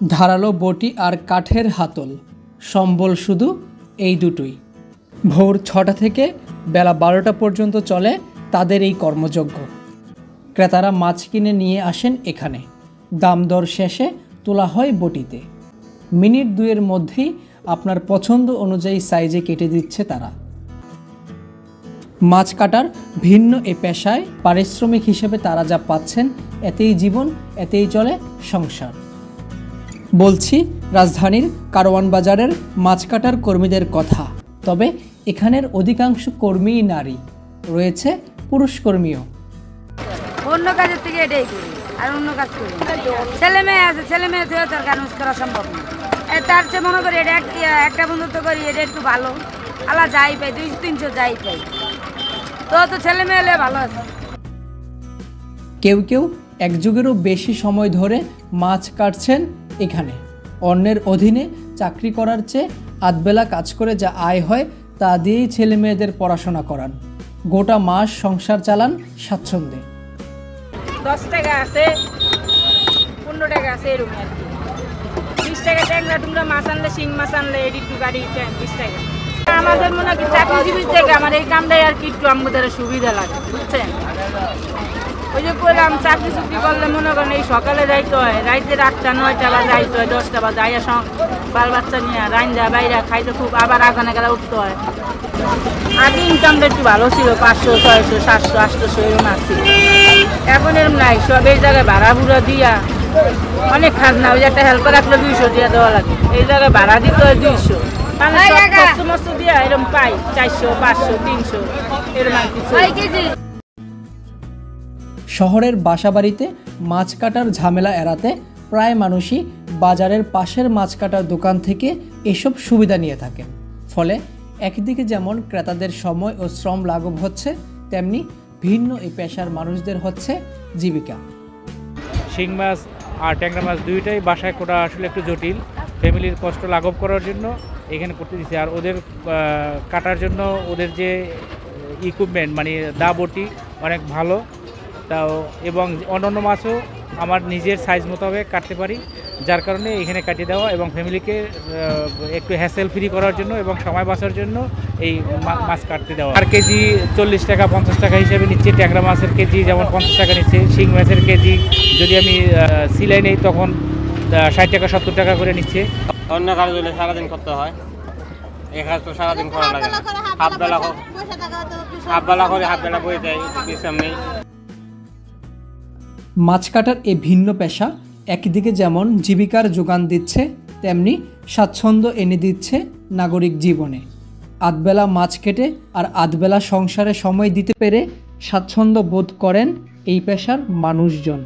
ধারালো বটি আর কাঠের হাতল, সম্বল শুধু এই দুটোই। ভোর 6টা থেকে বেলা 12টা পর্যন্ত চলে তাদের এই কর্মযজ্ঞ। ক্রেতারা মাছ কিনে নিয়ে আসেন এখানে, দাম দর শেষে তোলা হয় বটিতে। মিনিট 2-এর মধ্যেই আপনার পছন্দ অনুযায়ী সাইজে কেটে দিচ্ছে তারা। মাছ কাটার ভিন্ন এ পেশায় পারিশ্রমিক হিসেবে তারা যা পাচ্ছেন, এতেই জীবন, এতেই চলে সংসার। বলছি রাজধানীর কারওয়ান বাজারের মাছ কাটার কর্মীদের কথা। তবে এখানের অধিকাংশ কর্মীই নারী, রয়েছে পুরুষ কর্মীও। অন্য কাজের থেকে এটাই করি, আর অন্য কাজ করি। ছেলে মেয়ে আছে, ছেলে মেয়ে থেকে তার কাজ করা সম্ভব না। তার চেয়ে মনে করি এটা একটা বন্ধুত্ব করি, এটা একটু ভালো। আলা যাই পাই, 200-300 যাই পাই, তো ছেলে মেয়ে হলে ভালো আছে। কেউ কেউ এক যুগেরও বেশি সময় ধরে মাছ কাটছেন এখানে। অন্যের অধীনে চাকরি করার চেয়ে আধবেলা কাজ করে যা আয় হয় তা দিয়েই ছেলে মেয়েদের পড়াশোনা করান। গোটা মাস সংসার চালান স্বাচ্ছন্দ্যে। 10 টাকা আছে, 15 টাকা আছে, এরকম আর কি। 20 টাকা ট্যাংরা টুংরা মাছ আনলে, শিং মাছ আনলে এডি টু গাড়ি 20 টাকা। আমাদের মনে হয় চাকরিজীবী থেকে আমার এই কামটাই আর কি একটু আমাদের সুবিধা লাগে, বুঝছেন। ওই যে করলাম চাকরি চুক্তি করলে মনে করেন এই সকালে যাইতে হয়, রাইতে 8টা 9টা বা যাইতে হয়, 10টা বা যাইয়া বাল বাচ্চা নিয়ে রাইন্দা বাইরা খাইতে খুব, আবার আগানে গেলে উঠতে হয়। আগে ইনকামটা একটু ভালো ছিল, 500 600 700 800 এরকম আসছিল। এখন এরকম নাই, সব এই জায়গায় ভাড়া ভুড়া দিয়া অনেক খাজনা। ওই যে একটা হেল্পার রাখলে 200 দিয়া দেওয়া লাগে, এই জায়গায় ভাড়া দিতে হয় 200, মানে সব মস্ত দিয়া এরকম পাই 400 500 300 এরকম কিছু। শহরের বাসাবাড়িতে মাছ কাটার ঝামেলা এড়াতে প্রায় মানুষই বাজারের পাশের মাছ কাটার দোকান থেকে এসব সুবিধা নিয়ে থাকেন। ফলে একদিকে যেমন ক্রেতাদের সময় ও শ্রম লাঘব হচ্ছে, তেমনি ভিন্ন এই পেশার মানুষদের হচ্ছে জীবিকা। শিং মাছ আর ট্যাংরা মাছ দুইটাই বাসায় করা আসলে একটু জটিল। ফ্যামিলির কষ্ট লাঘব করার জন্য এখানে করতে দিচ্ছে। আর ওদের কাটার জন্য ওদের যে ইকুইপমেন্ট, মানে দা বটি অনেক ভালো, তাও এবং অন্যান্য মাছও আমার নিজের সাইজ মোতাবেক কাটতে পারি, যার কারণে এখানে কাটিয়ে দেওয়া এবং ফ্যামিলিকে একটু হ্যাসেল ফ্রি করার জন্য এবং সময় বাঁচার জন্য এই মাছ কাটতে দেওয়া। আর কেজি 40 টাকা 50 টাকা হিসেবে নিচ্ছে। ট্যাংরা মাছের কেজি যেমন 50 টাকা নিচ্ছে। শিং মাছের কেজি যদি আমি সিলাই নেই তখন 60 টাকা 70 টাকা করে নিচ্ছে। অন্য কাজ হলে সারাদিন করতে হয়, এই কাজ তো সারাদিন করা লাগে না। হাফবেলা করে হাফবেলা বয়ে যায়, বিশ্রাম নেই। মাছ কাটার এই ভিন্ন পেশা একদিকে যেমন জীবিকার যোগান দিচ্ছে, তেমনি স্বাচ্ছন্দ্য এনে দিচ্ছে নাগরিক জীবনে। আধবেলা মাছ কেটে আর আধবেলা সংসারে সময় দিতে পেরে স্বাচ্ছন্দ্য বোধ করেন এই পেশার মানুষজন।